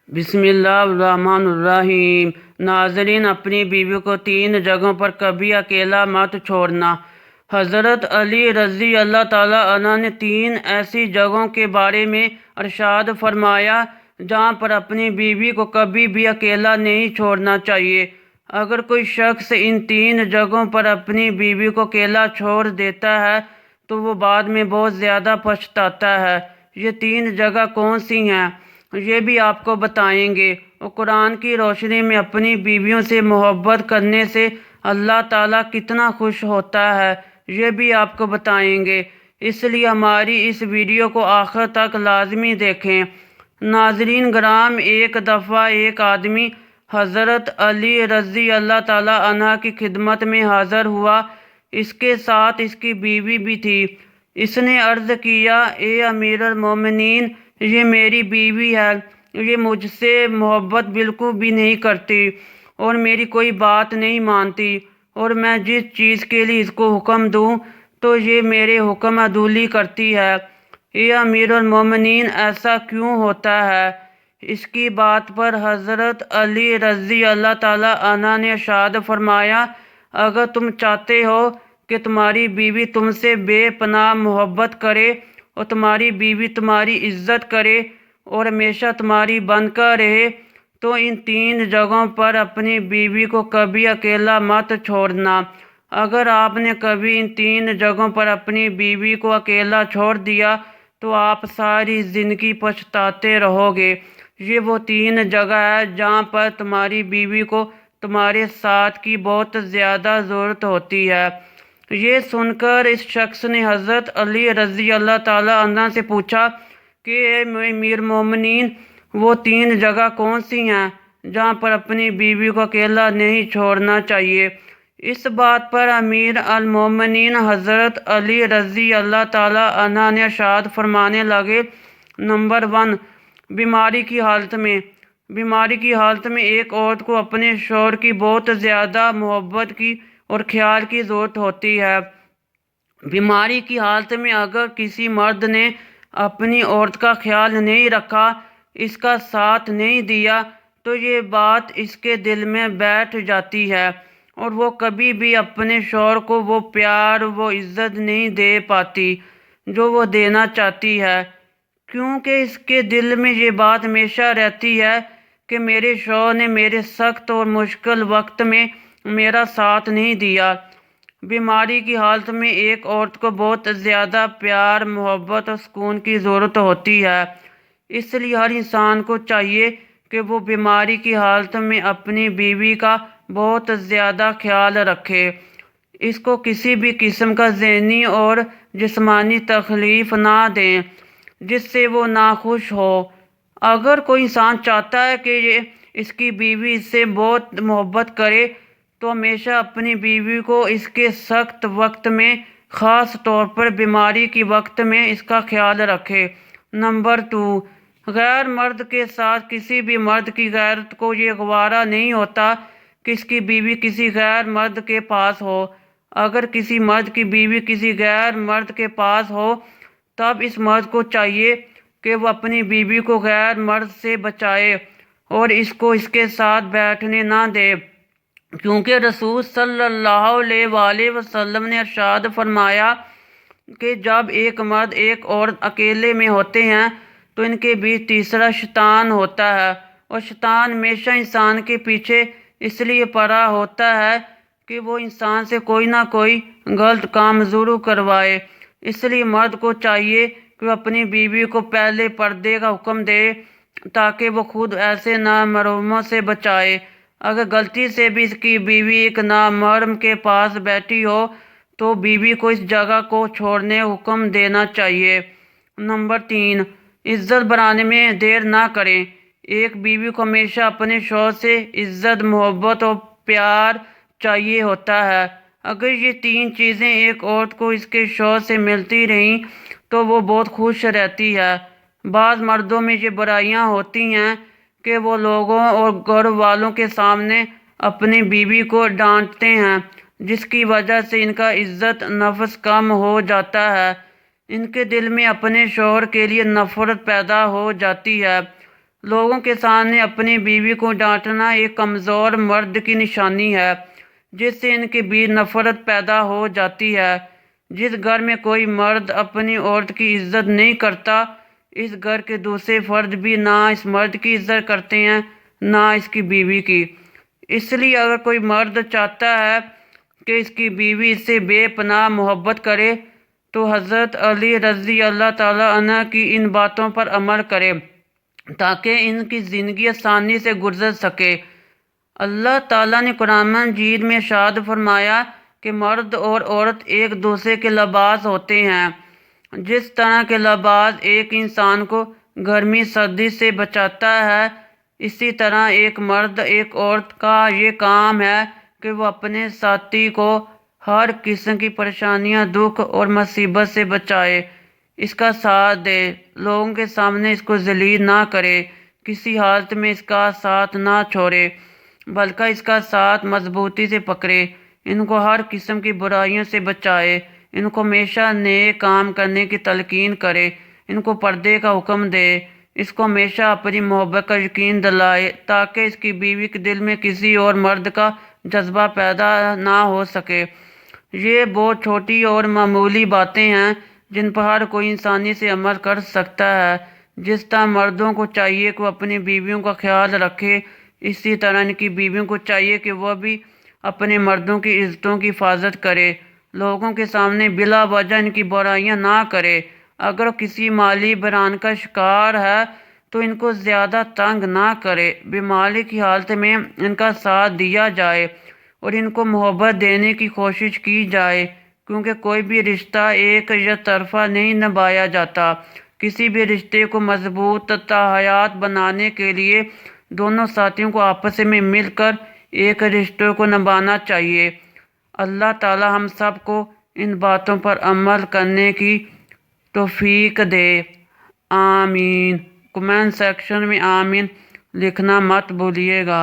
بسم اللہ الرحمن الرحیم۔ ناظرین، اپنی بیوی کو 3 جگہوں پر کبھی اکیلا مت چھوڑنا۔ حضرت علی رضی اللہ تعالیٰ عنہ نے 3 ایسی جگہوں کے بارے میں ارشاد فرمایا جہاں پر اپنی بیوی کو کبھی بھی اکیلا نہیں چھوڑنا چاہیے۔ اگر کوئی شخص ان 3 جگہوں پر اپنی بیوی کو اکیلا چھوڑ دیتا ہے تو وہ بعد میں بہت زیادہ پچھتاتا ہے۔ یہ 3 جگہ کون سی ہیں یہ بھی آپ کو بتائیں گے، اور قرآن کی روشنی میں اپنی بیویوں سے محبت کرنے سے اللہ تعالیٰ کتنا خوش ہوتا ہے یہ بھی آپ کو بتائیں گے، اس لیے ہماری اس ویڈیو کو آخر تک لازمی دیکھیں۔ ناظرین گرام، ایک دفعہ ایک آدمی حضرت علی رضی اللہ تعالیٰ عنہ کی خدمت میں حاضر ہوا۔ اس کے ساتھ اس کی بیوی بھی تھی۔ اس نے عرض کیا، اے امیر المومنین، یہ میری بیوی ہے، یہ مجھ سے محبت بالکل بھی نہیں کرتی اور میری کوئی بات نہیں مانتی، اور میں جس چیز کے لیے اس کو حکم دوں تو یہ میرے حکم عدولی کرتی ہے۔ اے امیر المومنین، ایسا کیوں ہوتا ہے؟ اس کی بات پر حضرت علی رضی اللہ تعالیٰ عنہ نے ارشاد فرمایا، اگر تم چاہتے ہو کہ تمہاری بیوی تم سے بے پناہ محبت کرے اور تمہاری بیوی تمہاری عزت کرے اور ہمیشہ تمہاری بن کر رہے تو ان 3 جگہوں پر اپنی بیوی کو کبھی اکیلا مت چھوڑنا۔ اگر آپ نے کبھی ان 3 جگہوں پر اپنی بیوی کو اکیلا چھوڑ دیا تو آپ ساری زندگی پچھتاتے رہو گے۔ یہ وہ 3 جگہ ہے جہاں پر تمہاری بیوی کو تمہارے ساتھ کی بہت زیادہ ضرورت ہوتی ہے۔ یہ سن کر اس شخص نے حضرت علی رضی اللہ تعالیٰ عنہ سے پوچھا کہ اے امیر مومنین، وہ 3 جگہ کون سی ہیں جہاں پر اپنی بیوی کو اکیلا نہیں چھوڑنا چاہیے؟ اس بات پر امیر المومنین حضرت علی رضی اللہ تعالیٰ عنہ نے ارشاد فرمانے لگے، نمبر 1، بیماری کی حالت میں۔ بیماری کی حالت میں ایک عورت کو اپنے شوہر کی بہت زیادہ محبت کی اور خیال کی ضرورت ہوتی ہے۔ بیماری کی حالت میں اگر کسی مرد نے اپنی عورت کا خیال نہیں رکھا، اس کا ساتھ نہیں دیا تو یہ بات اس کے دل میں بیٹھ جاتی ہے اور وہ کبھی بھی اپنے شوہر کو وہ پیار، وہ عزت نہیں دے پاتی جو وہ دینا چاہتی ہے، کیونکہ اس کے دل میں یہ بات ہمیشہ رہتی ہے کہ میرے شوہر نے میرے سخت اور مشکل وقت میں میرا ساتھ نہیں دیا۔ بیماری کی حالت میں ایک عورت کو بہت زیادہ پیار، محبت اور سکون کی ضرورت ہوتی ہے، اس لیے ہر انسان کو چاہیے کہ وہ بیماری کی حالت میں اپنی بیوی کا بہت زیادہ خیال رکھے، اس کو کسی بھی قسم کا ذہنی اور جسمانی تکلیف نہ دیں جس سے وہ ناخوش ہو۔ اگر کوئی انسان چاہتا ہے کہ اس کی بیوی اس سے بہت محبت کرے تو ہمیشہ اپنی بیوی کو اس کے سخت وقت میں، خاص طور پر بیماری کے وقت میں اس کا خیال رکھے۔ نمبر 2، غیر مرد کے ساتھ کسی بھی مرد کی غیرت کو یہ گوارا نہیں ہوتا کہ اس کی بیوی کسی غیر مرد کے پاس ہو۔ اگر کسی مرد کی بیوی کسی غیر مرد کے پاس ہو تب اس مرد کو چاہیے کہ وہ اپنی بیوی کو غیر مرد سے بچائے اور اس کو اس کے ساتھ بیٹھنے نہ دے، کیونکہ رسول صلی اللہ علیہ وآلہ وسلم نے ارشاد فرمایا کہ جب ایک مرد ایک عورت اکیلے میں ہوتے ہیں تو ان کے بیچ تیسرا شیطان ہوتا ہے، اور شیطان ہمیشہ انسان کے پیچھے اس لیے پڑا ہوتا ہے کہ وہ انسان سے کوئی نہ کوئی غلط کام ضرور کروائے۔ اس لیے مرد کو چاہیے کہ وہ اپنی بیوی کو پہلے پردے کا حکم دے تاکہ وہ خود ایسے نامحرموں سے بچائے۔ اگر غلطی سے بھی اس کی بیوی ایک نامحرم کے پاس بیٹھی ہو تو بیوی کو اس جگہ کو چھوڑنے کا حکم دینا چاہیے۔ نمبر 3، عزت بڑھانے میں دیر نہ کریں۔ ایک بیوی کو ہمیشہ اپنے شوہر سے عزت، محبت اور پیار چاہیے ہوتا ہے۔ اگر یہ 3 چیزیں ایک عورت کو اس کے شوہر سے ملتی رہیں تو وہ بہت خوش رہتی ہے۔ بعض مردوں میں یہ برائیاں ہوتی ہیں کہ وہ لوگوں اور گھر والوں کے سامنے اپنی بیوی کو ڈانٹتے ہیں، جس کی وجہ سے ان کا عزت نفس کم ہو جاتا ہے، ان کے دل میں اپنے شوہر کے لیے نفرت پیدا ہو جاتی ہے۔ لوگوں کے سامنے اپنی بیوی کو ڈانٹنا ایک کمزور مرد کی نشانی ہے، جس سے ان کے بیچ نفرت پیدا ہو جاتی ہے۔ جس گھر میں کوئی مرد اپنی عورت کی عزت نہیں کرتا، اس گھر کے دوسرے فرد بھی نہ اس مرد کی عزت کرتے ہیں نہ اس کی بیوی کی۔ اس لیے اگر کوئی مرد چاہتا ہے کہ اس کی بیوی اس سے بے پناہ محبت کرے تو حضرت علی رضی اللہ تعالیٰ عنہ کی ان باتوں پر عمل کرے تاکہ ان کی زندگی آسانی سے گزر سکے۔ اللہ تعالیٰ نے قرآن مجید میں ارشاد فرمایا کہ مرد اور عورت ایک دوسرے کے لباس ہوتے ہیں۔ جس طرح کے لباس ایک انسان کو گرمی سردی سے بچاتا ہے، اسی طرح ایک مرد ایک عورت کا یہ کام ہے کہ وہ اپنے ساتھی کو ہر قسم کی پریشانیاں، دکھ اور مصیبت سے بچائے، اس کا ساتھ دے، لوگوں کے سامنے اس کو ذلیل نہ کرے، کسی حالت میں اس کا ساتھ نہ چھوڑے، بلکہ اس کا ساتھ مضبوطی سے پکڑے، ان کو ہر قسم کی برائیوں سے بچائے، ان کو ہمیشہ نیک کام کرنے کی تلقین کرے، ان کو پردے کا حکم دے، اس کو ہمیشہ اپنی محبت کا یقین دلائے تاکہ اس کی بیوی کے دل میں کسی اور مرد کا جذبہ پیدا نہ ہو سکے۔ یہ بہت چھوٹی اور معمولی باتیں ہیں جن پر ہر کوئی آسانی سے عمل کر سکتا ہے۔ جس طرح مردوں کو چاہیے کہ وہ اپنی بیویوں کا خیال رکھے، اسی طرح ان کی بیویوں کو چاہیے کہ وہ بھی اپنے مردوں کی عزتوں کی حفاظت کرے، لوگوں کے سامنے بلا وجہ ان کی برائیاں نہ کرے۔ اگر وہ کسی مالی بحران کا شکار ہے تو ان کو زیادہ تنگ نہ کرے، بیماری کی حالت میں ان کا ساتھ دیا جائے اور ان کو محبت دینے کی کوشش کی جائے، کیونکہ کوئی بھی رشتہ ایک یک طرفہ نہیں نبھایا جاتا۔ کسی بھی رشتے کو مضبوط تا حیات بنانے کے لیے دونوں ساتھیوں کو آپس میں مل کر ایک رشتے کو نبھانا چاہیے۔ اللہ تعالی ہم سب کو ان باتوں پر عمل کرنے کی توفیق دے، آمین۔ کمنٹ سیکشن میں آمین لکھنا مت بھولیے گا۔